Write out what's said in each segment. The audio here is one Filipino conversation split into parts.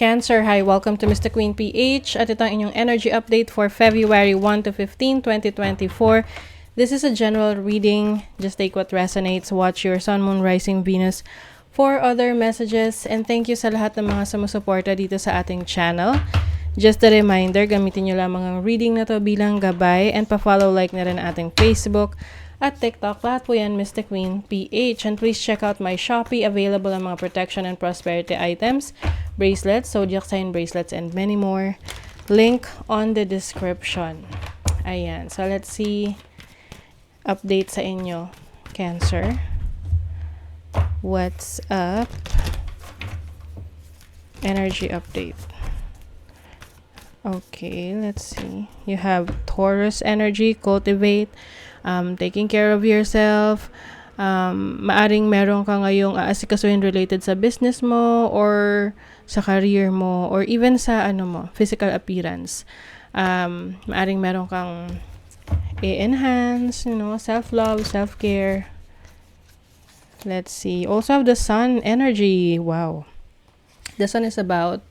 Cancer, hi, welcome to Mr. Queen PH at ito ang inyong energy update for February 1 to 15, 2024. This is a general reading. Just take what resonates. Watch your sun, moon, rising, Venus for other messages. And thank you sa lahat ng mga sumusuporta dito sa ating channel. Just a reminder, gamitin nyo lamang ang reading na to bilang gabay and pa-follow like na rin ating Facebook at TikTok. Lahat po yan, Mr. Queen PH. And please check out my Shopee. Available ang mga protection and prosperity items, bracelets, zodiac sign bracelets, and many more. Link on the description. Ayan. So, let's see. Update sa inyo, Cancer. What's up? Energy update. Okay, let's see. You have Taurus energy, cultivate, taking care of yourself. Maaring meron ka ngayong aasikasuhin related sa business mo or sa career mo or even sa physical appearance. Maaring meron kang i-enhance, self-love, self-care. Let's see. Also have the sun energy. Wow. The sun is about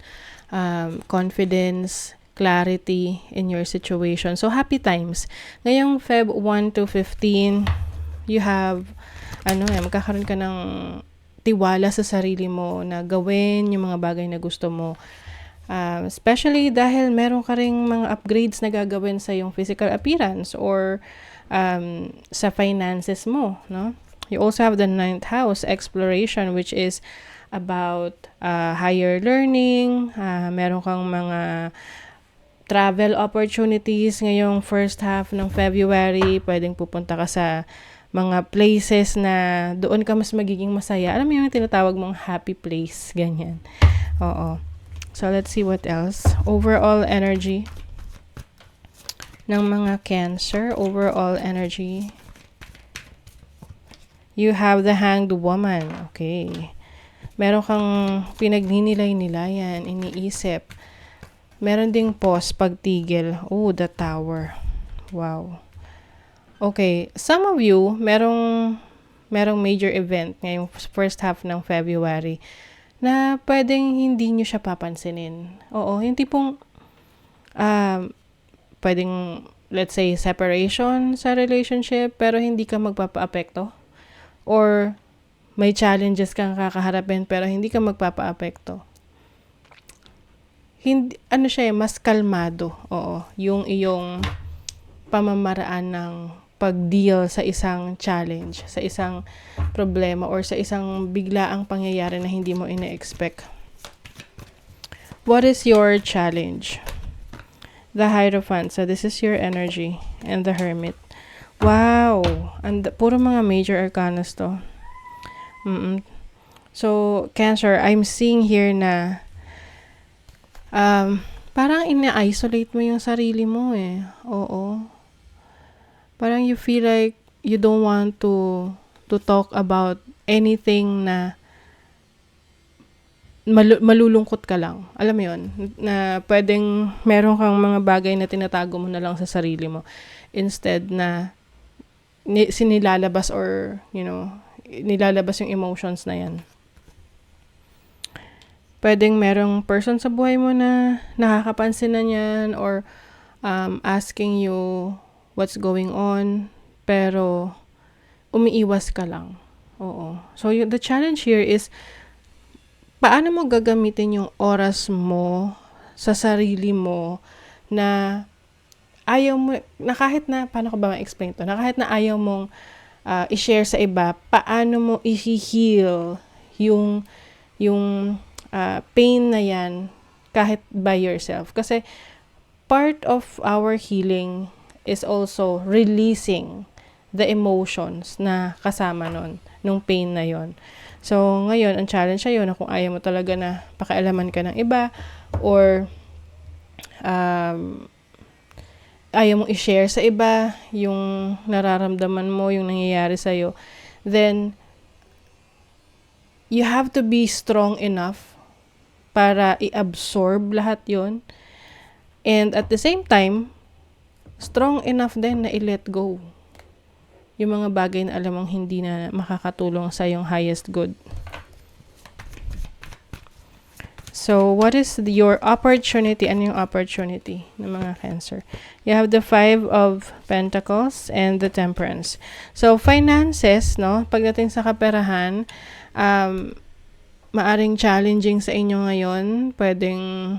confidence, clarity in your situation. So, happy times. Ngayong Feb 1 to 15, you have, magkakaroon ka ng tiwala sa sarili mo na gawin yung mga bagay na gusto mo. Especially dahil meron ka ring mga upgrades na gagawin sa yung physical appearance or sa finances mo, no? You also have the 9th house, exploration, which is about higher learning. Meron kang mga travel opportunities ngayong first half ng February. Pwedeng pupunta ka sa mga places na doon ka mas magiging masaya. Alam mo yung tinatawag mong happy place, ganyan. Oo. So, let's see what else. Overall energy ng mga Cancer. Overall energy. You have the Hanged Woman. Okay. Meron kang pinagninilay-nilayan, iniisip. Meron ding pause, pagtigil. Oh, the Tower. Wow. Okay, some of you, merong major event ngayong first half ng February na pwedeng hindi nyo siya papansinin. Oo, yung tipong pwedeng, let's say, separation sa relationship pero hindi ka magpapa-apekto. Or may challenges kang kakaharapin pero hindi ka magpapa-apekto. Hindi, mas kalmado. Oo, yung iyong pamamaraan ng pag-deal sa isang challenge, sa isang problema, or sa isang biglaang pangyayari na hindi mo ina-expect. What is your challenge? The Hierophant. So, this is your energy. And the Hermit. Wow! Puro mga major arcanas to. So, Cancer, I'm seeing here na parang ina-isolate mo yung sarili mo eh. Oo. Parang you feel like you don't want to talk about anything na malulungkot ka lang. Alam mo yun? Na pwedeng meron kang mga bagay na tinatago mo na lang sa sarili mo. Instead na sinilalabas or, nilalabas yung emotions na yan. Pwedeng merong person sa buhay mo na nakakapansin na yan or asking you what's going on pero umiiwas ka lang. Oo. So, the challenge here is paano mo gagamitin yung oras mo sa sarili mo na ayaw mo, na kahit na, paano ko ba ma-explain to? Na kahit na ayaw mong i-share sa iba, paano mo i-heal yung pain na yan kahit by yourself. Kasi part of our healing is also releasing the emotions na kasama nung pain na yon. So, ngayon, ang challenge sa'yo na kung ayaw mo talaga na pakialaman ka ng iba or ayaw mong i-share sa iba yung nararamdaman mo, yung nangyayari sa'yo, then you have to be strong enough para i-absorb lahat yon. And at the same time, strong enough din na i-let go yung mga bagay na alam mong hindi na makakatulong sa yung highest good. So, what is your opportunity? Ano yung opportunity ng mga Cancer? You have the 5 of Pentacles and the Temperance. So, finances, no? Pagdating sa kaperahan, maaring challenging sa inyo ngayon. Pwedeng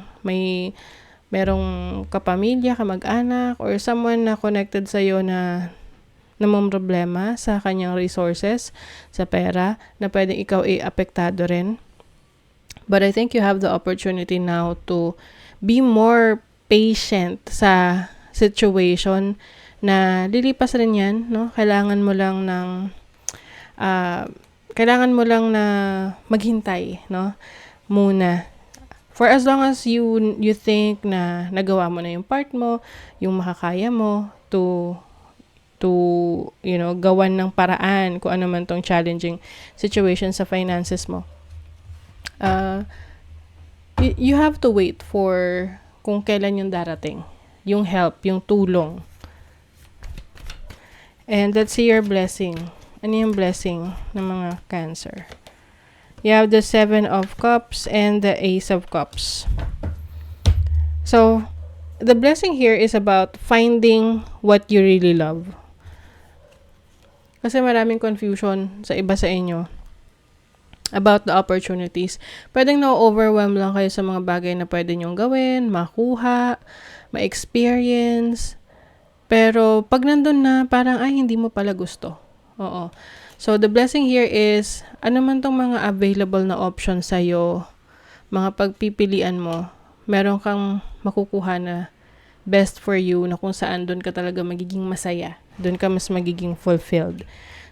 merong kapamilya, kamag-anak, or someone na connected sa'yo na namang problema sa kanyang resources, sa pera, na pwedeng ikaw apektado rin. But I think you have the opportunity now to be more patient sa situation na lilipas rin yan, no? Kailangan mo lang na maghintay, no? Muna. For as long as you think na nagawa mo na yung part mo, yung makakaya mo to gawan ng paraan kung ano man tong challenging situation sa finances mo. You have to wait for kung kailan yung darating. Yung help, yung tulong. And let's see your blessing. Ano yung blessing ng mga Cancer? You have the 7 of Cups and the Ace of Cups. So, the blessing here is about finding what you really love. Kasi maraming confusion sa iba sa inyo about the opportunities. Pwedeng na-overwhelm lang kayo sa mga bagay na pwede nyong gawin, makuha, ma-experience. Pero pag nandun na, parang hindi mo pala gusto. Oo. So, the blessing here is, ano man tong mga available na options sa'yo, mga pagpipilian mo, meron kang makukuha na best for you, na kung saan dun ka talaga magiging masaya. Dun ka mas magiging fulfilled.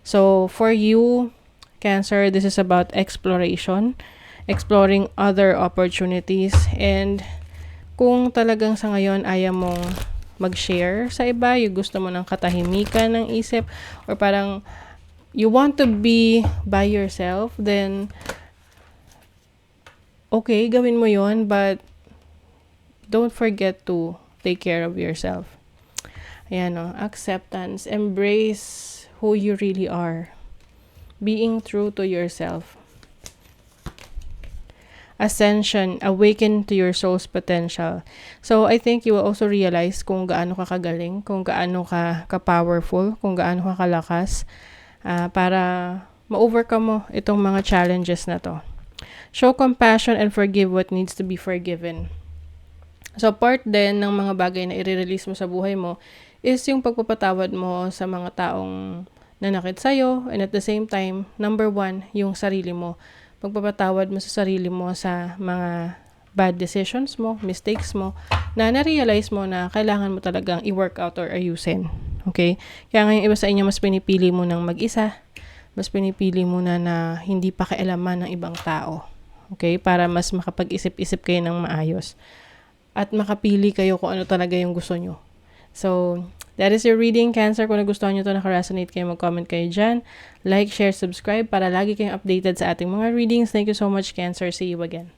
So, for you, Cancer, this is about exploration, exploring other opportunities, and kung talagang sa ngayon ayaw mong mag-share sa iba, yung gusto mo ng katahimikan ng isip, or parang you want to be by yourself, then okay, gawin mo yon, but don't forget to take care of yourself. Ayan, acceptance, embrace who you really are. Being true to yourself. Ascension, awaken to your soul's potential. So, I think you will also realize kung gaano ka kagaling, kung gaano ka ka-powerful, kung gaano ka kalakas, para ma-overcome mo itong mga challenges na to. Show compassion and forgive what needs to be forgiven. So, part din ng mga bagay na i-release mo sa buhay mo is yung pagpapatawad mo sa mga taong nanakit sa'yo, and at the same time, number 1, yung sarili mo. Pagpapatawad mo sa sarili mo sa mga bad decisions mo, mistakes mo, na na-realize mo na kailangan mo talagang i-work out or ayusin. Okay? Kaya ngayon iba sa inyo, mas pinipili mo ng mag-isa, mas pinipili mo na hindi pa kailaman ng ibang tao. Okay? Para mas makapag-isip-isip kayo ng maayos. At makapili kayo kung ano talaga yung gusto nyo. So, that is your reading, Cancer. Kung nagustuhan nyo ito, nakaresonate kayo, mag-comment kayo dyan. Like, share, subscribe para lagi kayong updated sa ating mga readings. Thank you so much, Cancer. See you again.